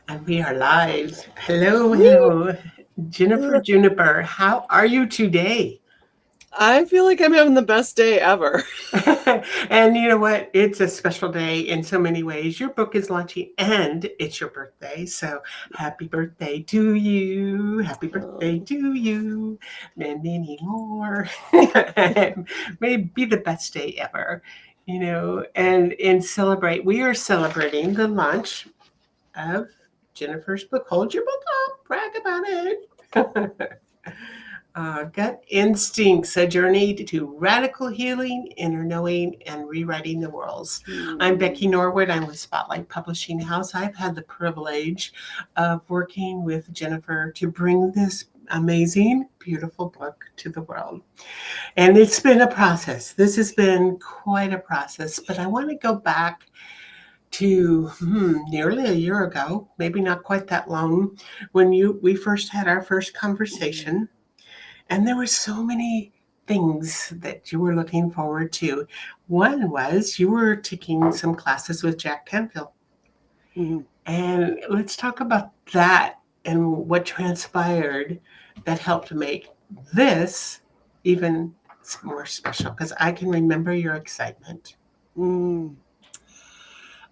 And we are live. Hello, Woo! hello. Jennifer Juniper, how are you today? I feel like I'm having the best day ever. And you know what? It's a special day in so many ways. Your book is launching and it's your birthday. So happy birthday to you. Happy birthday Oh, to you. And many more. May it be the best day ever. And celebrate. We are celebrating the launch of Jennifer's book. Hold your book up, brag about it. Gut Instincts, a journey to radical healing, inner knowing, and rewriting the worlds. I'm Becky hmm. Norwood. I'm with Spotlight Publishing House. I've had the privilege of working with Jennifer to bring this amazing, beautiful book to the world. And it's been a process. This has been quite a process, but I want to go back to nearly a year ago, maybe not quite that long, when you we first had our first conversation, and there were so many things that you were looking forward to. One was you were taking some classes with Jack Canfield, Hmm. and let's talk about that and what transpired that helped make this even more special because I can remember your excitement. Mm.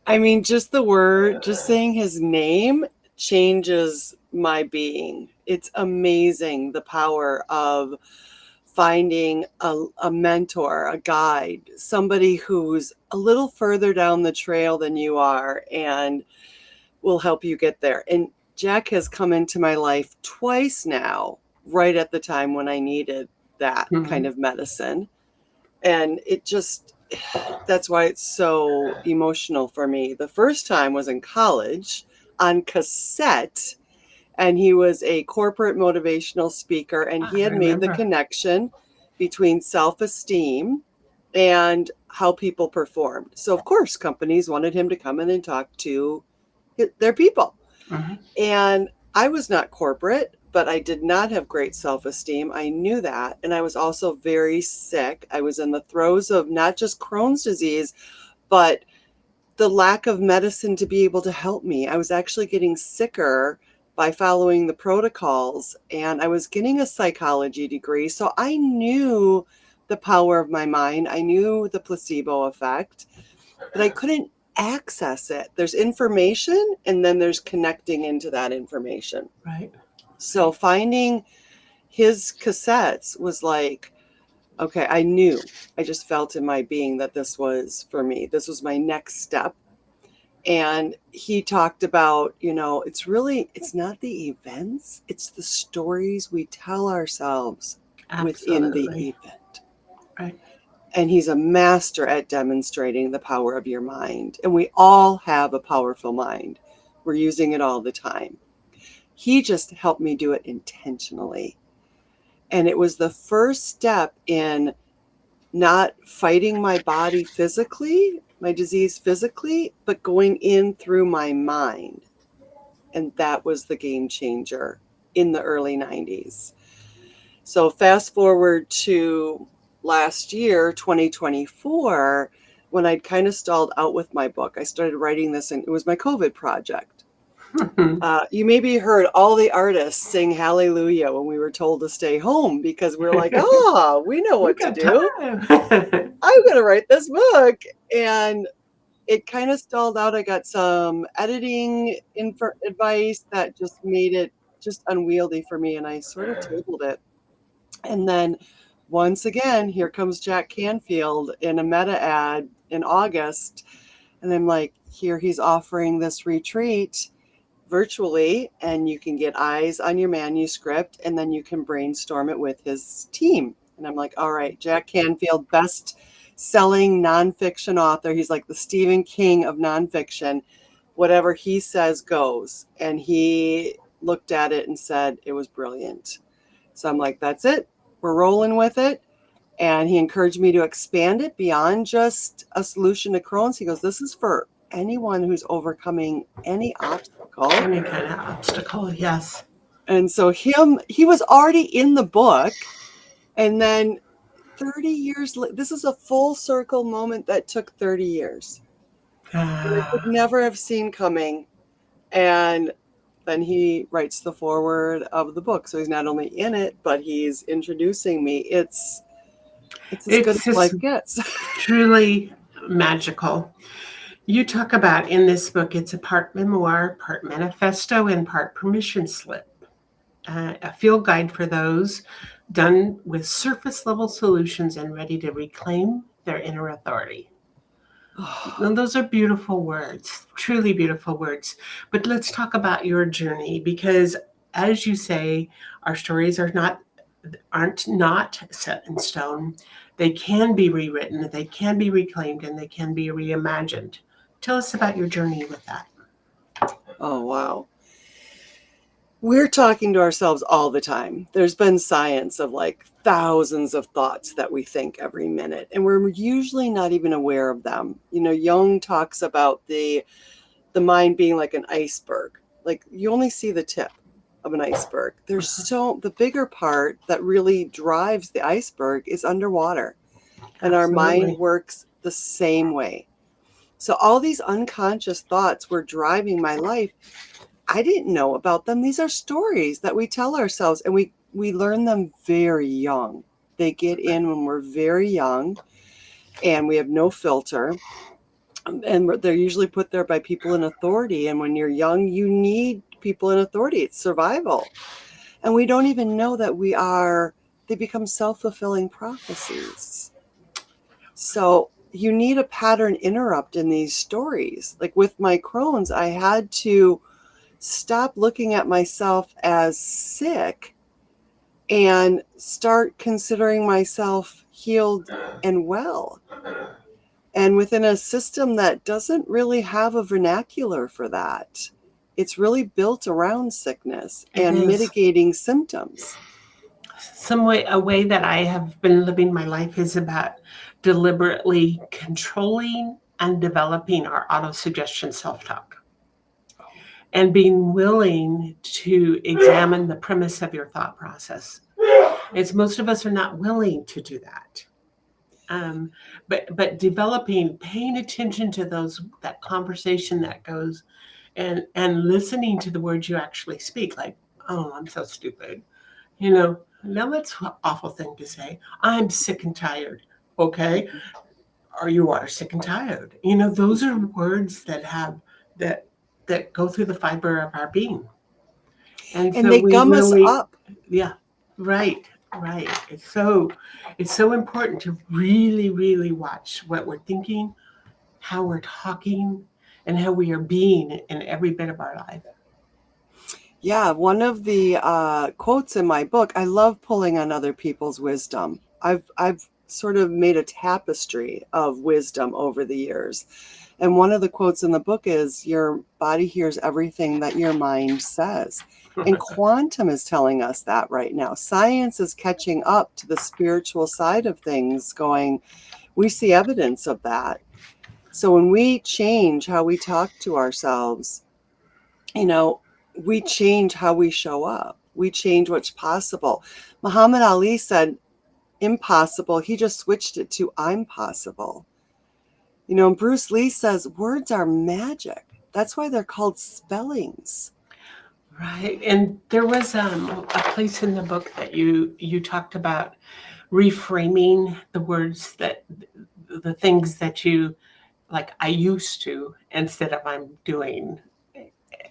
I mean, just the word, just saying his name changes my being. It's amazing the power of finding a mentor, a guide, somebody who's a little further down the trail than you are and will help you get there. And Jack has come into my life twice now, right at the time when I needed that kind Mhm. of medicine. And it just, that's why it's so emotional for me. The first time was in college on cassette, and he was a corporate motivational speaker, and he I had made the remember. connection between self esteem and how people performed. So, of course, companies wanted him to come in and talk to their people. Mhm. And I was not corporate, but I did not have great self esteem. I knew that. And I was also very sick. I was in the throes of not just Crohn's disease, but the lack of medicine to be able to help me. I was actually getting sicker by following the protocols, and I was getting a psychology degree. So I knew the power of my mind, I knew the placebo effect, but I couldn't access it. There's information, and then there's connecting into that information. Right. So Right. finding his cassettes was like, okay, I knew. I just felt in my being that this was for me. This was my next step. And he talked about, it's not the events, it's the stories we tell ourselves within the Absolutely. event. Right. And he's a master at demonstrating the power of your mind. And we all have a powerful mind. We're using it all the time. He just helped me do it intentionally. And it was the first step in not fighting my body physically, my disease physically, but going in through my mind. And that was the game changer in the early 90s. So fast forward to last year, 2024, when I'd kind of stalled out with my book. I started writing this, and it was my COVID project. You maybe heard all the artists sing Hallelujah when we were told to stay home because we're like, oh, we know We what to got do. time. I'm going to write this book. And it kind of stalled out. I got some editing advice that just made it just unwieldy for me. And I sort of tabled it. And then once again, here comes Jack Canfield in a meta ad in August. And I'm like, here he's offering this retreat virtually, and you can get eyes on your manuscript, and then you can brainstorm it with his team. And I'm like, all right, Jack Canfield, best selling nonfiction author. He's like the Stephen King of nonfiction. Whatever he says goes. And he looked at it and said it was brilliant. So I'm like, that's it. We're rolling with it. And he encouraged me to expand it beyond just a solution to Crohn's. He goes, this is for anyone who's overcoming any obstacle. Any kind of obstacle, yes. And so he was already in the book. And then 30 years, this is a full circle moment that took 30 years that I could Uh, never have seen coming. And then he writes the foreword of the book. So he's not only in it, but he's introducing me. It's as good It's as just life gets. truly magical. You talk about in this book, it's a part memoir, part manifesto, and part permission slip. A field guide for those done with surface level solutions and ready to reclaim their inner authority. And those are beautiful words, truly beautiful words. But let's talk about your journey because, as you say, our stories aren't not set in stone. They can be rewritten, they can be reclaimed, and they can be reimagined. Tell us about your journey with that. Oh, wow. We're talking to ourselves all the time. There's been science of like thousands of thoughts that we think every minute, and we're usually not even aware of them. Jung talks about the mind being like an iceberg. Like you only see the tip of an iceberg. The bigger part that really drives the iceberg is underwater. And our mind Absolutely. works the same way. So all these unconscious thoughts were driving my life. I didn't know about them. These are stories that we tell ourselves, and we learn them very young. They get in when we're very young and we have no filter. And they're usually put there by people in authority. And when you're young, you need people in authority. It's survival. And we don't even know that they become self-fulfilling prophecies. So you need a pattern interrupt in these stories. Like with my Crohn's, I had to stop looking at myself as sick and start considering myself healed and well. And within a system that doesn't really have a vernacular for that, it's really built around sickness It and is. mitigating symptoms. A way that I have been living my life is about deliberately controlling and developing our auto-suggestion self-talk and being willing to examine the premise of your thought process. It's most of us are not willing to do that. Um, but developing, paying attention to that conversation that goes, and listening to the words you actually speak, like, "Oh, I'm so stupid," you know. Now that's an awful thing to say. I'm sick and tired. Okay, or you are sick and tired. Those are words that that go through the fiber of our being, and And so they we gum us really, up. yeah, right, right. It's so important to really, really watch what we're thinking, how we're talking, and how we are being in every bit of our life. Yeah, one of the quotes in my book, I love pulling on other people's wisdom. I've sort of made a tapestry of wisdom over the years. And one of the quotes in the book is, your body hears everything that your mind says. And quantum is telling us that right now. Science is catching up to the spiritual side of things, going, we see evidence of that. So when we change how we talk to ourselves, you know, we change how we show up. We change what's possible. Muhammad Ali said, impossible. He just switched it to I'm possible. Bruce Lee says words are magic. That's why they're called spellings. Right. And there was a place in the book that you talked about reframing the words that the things that you like I used to instead of I'm doing.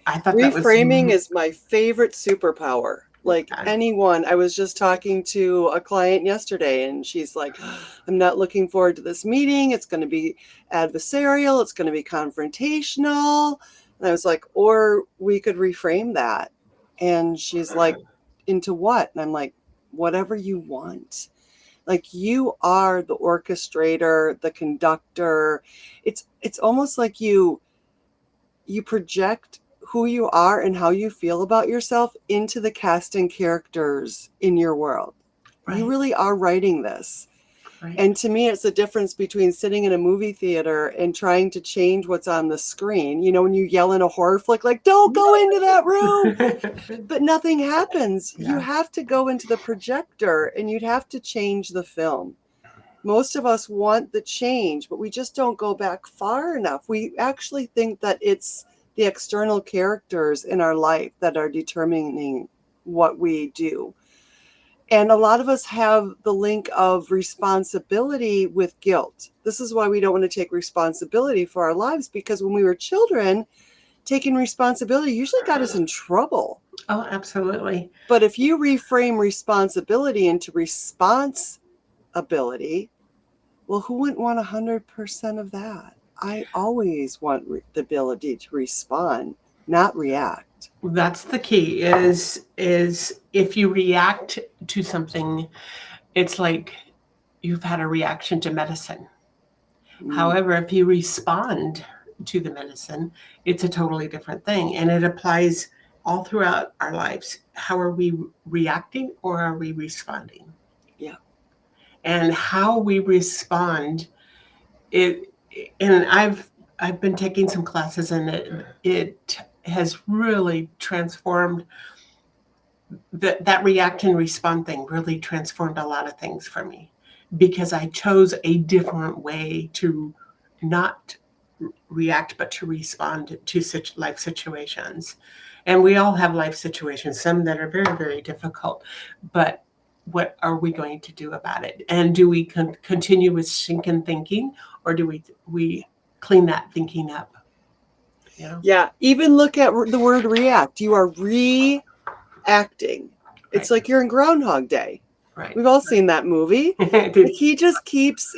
I thought that was Reframing is my favorite superpower. Like uh, anyone, I was just talking to a client yesterday and she's like, I'm not looking forward to this meeting. It's going to be adversarial, it's going to be confrontational. And I was like, or we could reframe that. And she's like, into what? And I'm like, whatever you want. Like you are the orchestrator, the conductor. It's almost like you project who you are and how you feel about yourself into the casting characters in your world. You right, really are writing this. right. And to me, it's the difference between sitting in a movie theater and trying to change what's on the screen. When you yell in a horror flick, like, don't go into that room, but nothing happens. You Yeah, have to go into the projector and you'd have to change the film. Most of us want the change, but we just don't go back far enough. We actually think that it's the external characters in our life that are determining what we do. And a lot of us have the link of responsibility with guilt. This is why we don't want to take responsibility for our lives, because when we were children, taking responsibility usually got us in trouble. Oh, absolutely. But if you reframe responsibility into response ability, well, who wouldn't want 100% of that? I always want the ability to respond, not react. That's the key is if you react to something, it's like you've had a reaction to medicine. Mm, However, if you respond to the medicine, it's a totally different thing. And it applies all throughout our lives. How are we reacting or are we responding? yeah. And how we respond, it and I've been taking some classes and it has really transformed that react and respond thing really transformed a lot of things for me because I chose a different way to not react but to respond to such life situations. And we all have life situations, some that are very, very difficult, but what are we going to do about it? And do we continue with stinking thinking, or do we clean that thinking up? You know? Yeah. Even look at the word react. You are reacting. It's Right. like you're in Groundhog Day. Right. We've all seen that movie. Right. Like he keeps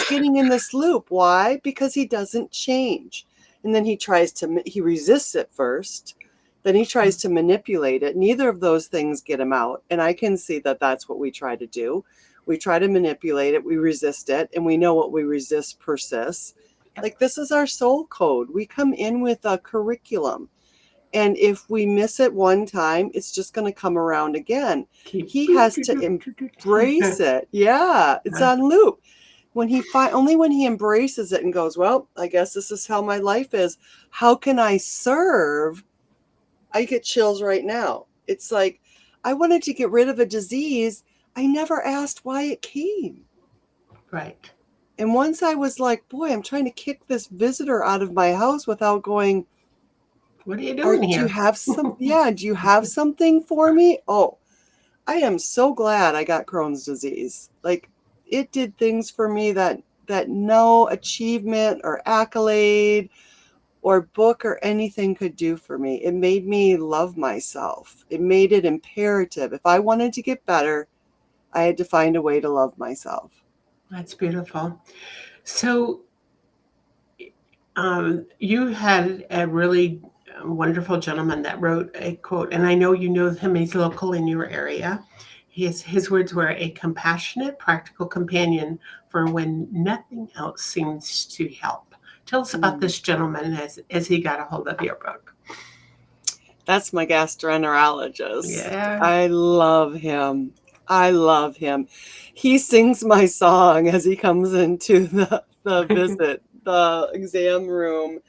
getting in this loop. Why? Because he doesn't change. And then he resists it first. Then he tries to manipulate it. Neither of those things get him out. And I can see that that's what we try to do. We try to manipulate it. We resist it. And we know what we resist persists. Like this is our soul code. We come in with a curriculum. And if we miss it one time, it's just going to come around again. He has to embrace it. Yeah, it's on loop. Only when he embraces it and goes, well, I guess this is how my life is. How can I serve? I get chills right now. It's like I wanted to get rid of a disease. I never asked why it came. Right. And once I was like, boy, I'm trying to kick this visitor out of my house without going, what are you doing do here? you have do you have something for me? Oh, I am so glad I got Crohn's disease. Like it did things for me that no achievement or accolade or book or anything could do for me. It made me love myself. It made it imperative. If I wanted to get better, I had to find a way to love myself. That's beautiful. So, you had a really wonderful gentleman that wrote a quote, and I know you know him. He's local in your area. His words were a compassionate, practical companion for when nothing else seems to help. Tell us about this gentleman as he got a hold of your book. That's my gastroenterologist. Yeah. I love him. I love him. He sings my song as he comes into the visit, the exam room,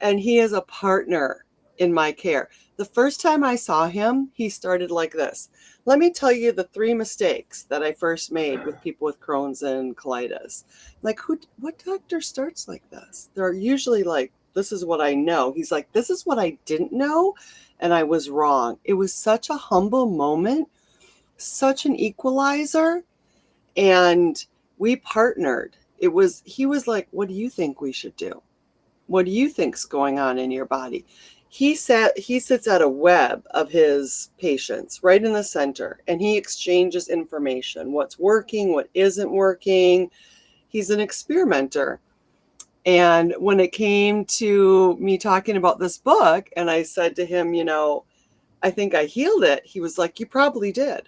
and he is a partner in my care. The first time I saw him, he started like this. Let me tell you the 3 mistakes that I first made with people with Crohn's and colitis. Like, what doctor starts like this? They're usually like, this is what I know. He's like, this is what I didn't know, and I was wrong. It was such a humble moment, such an equalizer, and we partnered. He was like, what do you think we should do? What do you think's going on in your body? He sits at a web of his patients right in the center, and he exchanges information, what's working, what isn't working. He's an experimenter. And when it came to me talking about this book, and I said to him, I think I healed it, he was like, you probably did.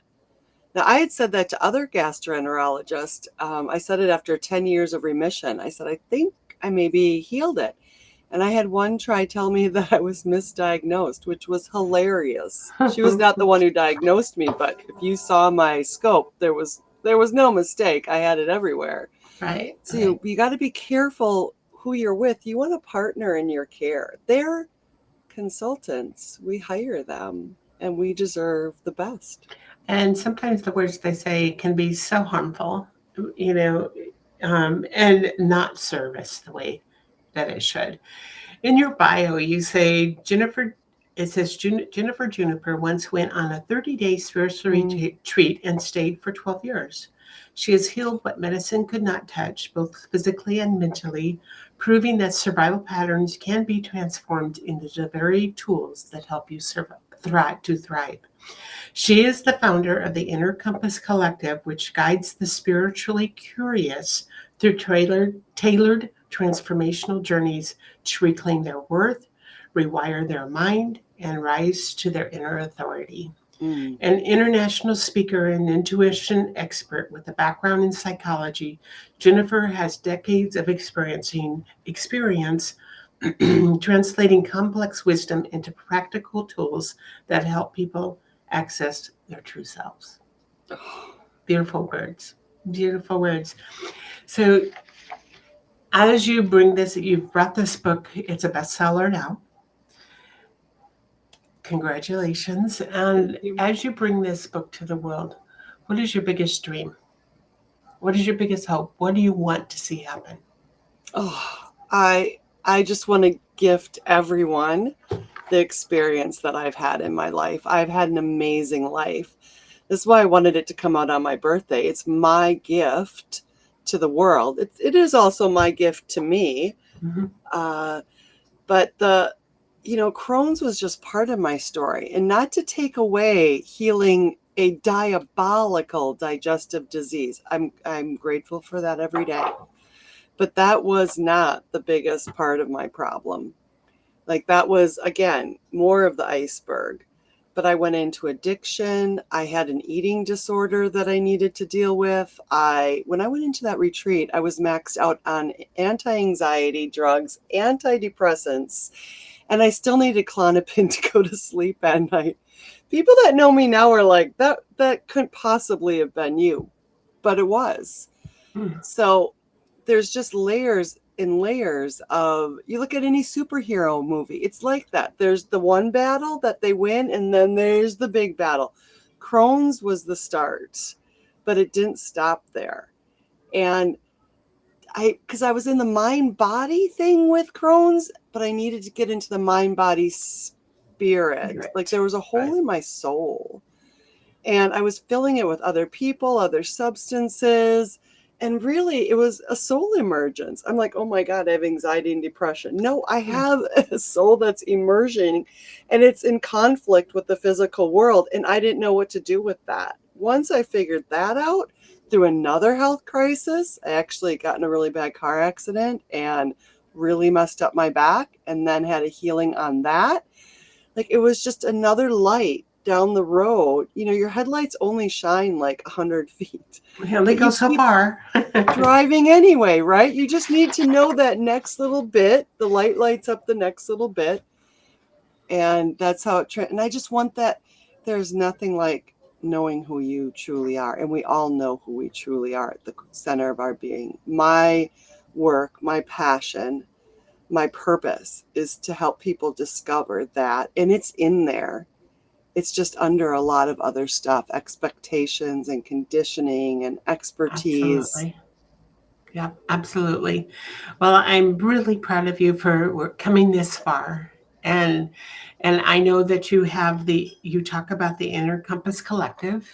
Now, I had said that to other gastroenterologists. I said it after 10 years of remission. I said, I think I maybe healed it. And I had one try tell me that I was misdiagnosed, which was hilarious. She was not the one who diagnosed me, but if you saw my scope, there was no mistake. I had it everywhere. Right. So right. you got to be careful who you're with. You want a partner in your care. They're consultants. We hire them, and we deserve the best. And sometimes the words they say can be so harmful, you know, and not service the way that it should. In your bio, you say Jennifer. It says Jennifer Juniper once went on a 30-day spiritual Mm, retreat and stayed for 12 years. She has healed what medicine could not touch, both physically and mentally, proving that survival patterns can be transformed into the very tools that help you thrive. She is the founder of the Inner Compass Collective, which guides the spiritually curious through tailored transformational journeys to reclaim their worth, rewire their mind, and rise to their inner authority. mm. An international speaker and intuition expert with a background in psychology, Jennifer has decades of experience translating complex wisdom into practical tools that help people access their true selves. Beautiful words. Beautiful words. So, as you bring this, you've brought this book, it's a bestseller now. Congratulations. Thank And you. as you bring this book to the world, what is your biggest dream? What is your biggest hope? What do you want to see happen? Oh, I just want to gift everyone the experience that I've had in my life. I've had an amazing life. This is why I wanted it to come out on my birthday. It's my gift to the world. It is also my gift to me. Mm-hmm. Uh, but Crohn's was just part of my story, and not to take away healing a diabolical digestive disease. I'm grateful for that every day. But that was not the biggest part of my problem. Like, that was, again, more of the iceberg. But I went into addiction. I had an eating disorder that I needed to deal with. When I went into that retreat, I was maxed out on anti-anxiety drugs, antidepressants, and I still needed Klonopin to go to sleep at night. People that know me now are like, that couldn't possibly have been you, but it was. Mm. So there's just layers and layers of, you look at any superhero movie, it's like that. There's the one battle that they win, and then there's the big battle. Crohn's was the start, but it didn't stop there. And because I was in the mind body thing with Crohn's, but I needed to get into the mind body spirit. Like, there was a hole Right. in my soul, and I was filling it with other people, other substances. And really, it was a soul emergence. I'm like, oh my God, I have anxiety and depression. No, I have a soul that's emerging, and it's in conflict with the physical world. And I didn't know what to do with that. Once I figured that out, through another health crisis, I actually got in a really bad car accident and really messed up my back, and then had a healing on that. Like, it was just another light down the road. Your headlights only shine like 100 feet, We only but go you so keep far. driving anyway, right? You just need to know that next little bit. The light lights up the next little bit, and that's how and I just want that. There's nothing like knowing who you truly are, and we all know who we truly are at the center of our being. My work, my passion, my purpose is to help people discover that, and it's in there. It's just under a lot of other stuff, expectations and conditioning and expertise. Absolutely. Yeah, absolutely. Well, I'm really proud of you for coming this far. And and I know that you talk about the Inner Compass Collective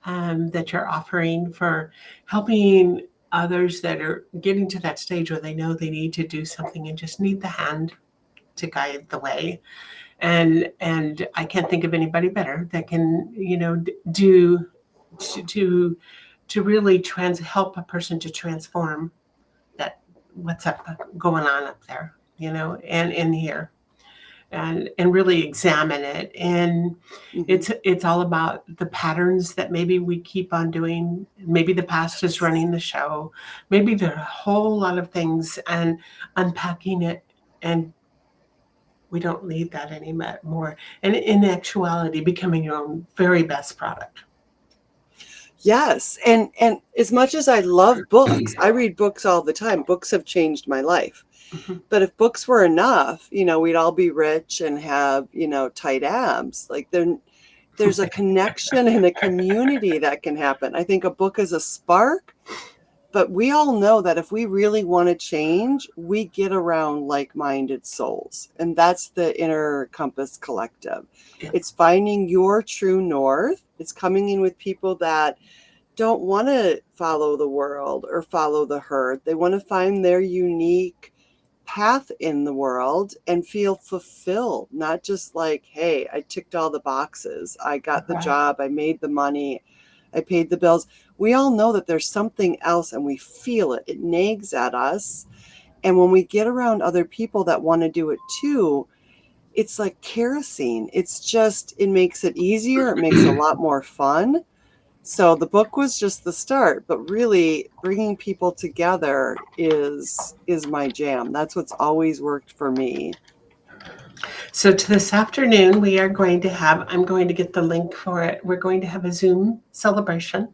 that you're offering for helping others that are getting to that stage where they know they need to do something and just need the hand to guide the way. And I can't think of anybody better that can, do to to really help a person to transform that what's up going on up there, and in here, and really examine it. And Mhm. it's all about the patterns that maybe we keep on doing. Maybe the past is running the show. Maybe there are a whole lot of things, and unpacking it, and we don't need that anymore. And in actuality, becoming your own very best product. Yes, and as much as I love books, I read books all the time. Books have changed my life. Mhm. But if books were enough, we'd all be rich and have, tight abs. Like, there's a connection and a community that can happen. I think a book is a spark, But we all know that if we really want to change, we get around like-minded souls. And that's the Inner Compass Collective. Yeah. It's finding your true north. It's coming in with people that don't want to follow the world or follow the herd. They want to find their unique path in the world and feel fulfilled, not just like, hey, I ticked all the boxes. I got the Right. job. I made the money. I paid the bills. We all know that there's something else and we feel it. It nags at us. And when we get around other people that want to do it too, it's like kerosene. It's just, it makes it easier. It makes it a lot more fun. So the book was just the start, but really bringing people together is my jam. That's what's always worked for me. So to this afternoon, we are going to have, I'm going to get the link for it. We're going to have a Zoom celebration.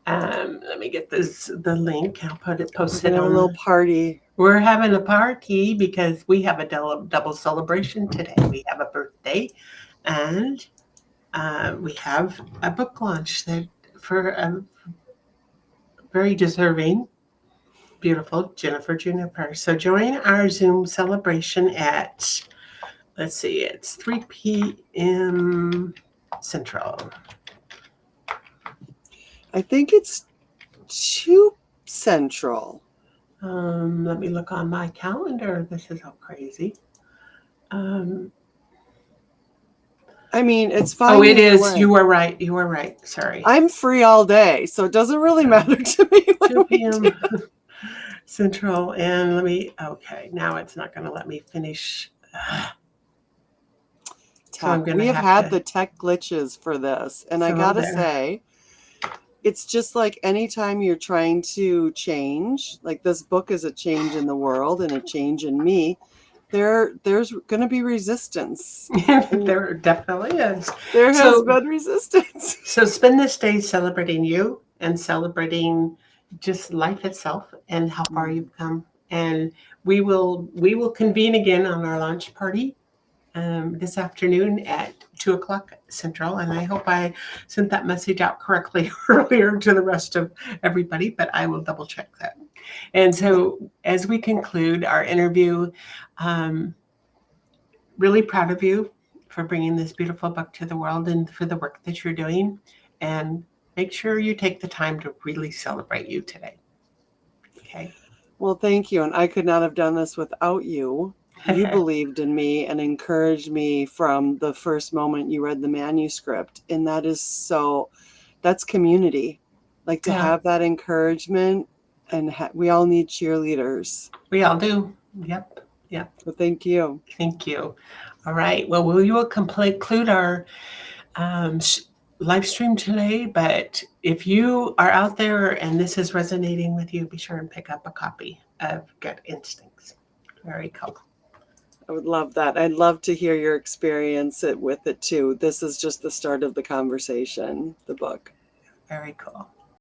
Let me get the link. I'll We're post gonna it have a little on. party. We're having a party because we have a double celebration today. We have a birthday, and we have a book launch that for a very deserving, beautiful Jennifer Juniper. So join our Zoom celebration at, let's see, it's 3 p.m. Central. I think it's 2 Central. Let me look on my calendar. This is all crazy. Um, I mean, it's oh, fine it either is. way. You are right. You are right. Sorry. I'm free all day, so it doesn't really matter to me 2 when we do. p.m. Central. And let me, okay, now it's not going to let me finish. So I'm Tech. going to We have have had to. the tech glitches for this, and I So gotta there. say, it's just like anytime you're trying to change, like this book is a change in the world and a change in me, there's going to be resistance. And There definitely is. there has So, been resistance. so spend this day celebrating you and celebrating just life itself and how far Mm. you've come. And we will convene again on our launch party this afternoon at 2 o'clock Central. And I hope I sent that message out correctly earlier to the rest of everybody, but I will double check that. And so, as we conclude our interview, um, really proud of you for bringing this beautiful book to the world and for the work that you're doing. And make sure you take the time to really celebrate you today. Okay. Well, thank you. And I could not have done this without you. You believed in me and encouraged me from the first moment you read the manuscript. And that is so, that's community. Like to Yeah, have that encouragement, and we all need cheerleaders. we all do. Yep. Yep. So thank you. Thank you. All right. Well, we will conclude our um, live stream today. But if you are out there and this is resonating with you, be sure and pick up a copy of Gut Instincts. Very cool. I would love that. I'd love to hear your experience with it too. This is just the start of the conversation, the book. Very cool.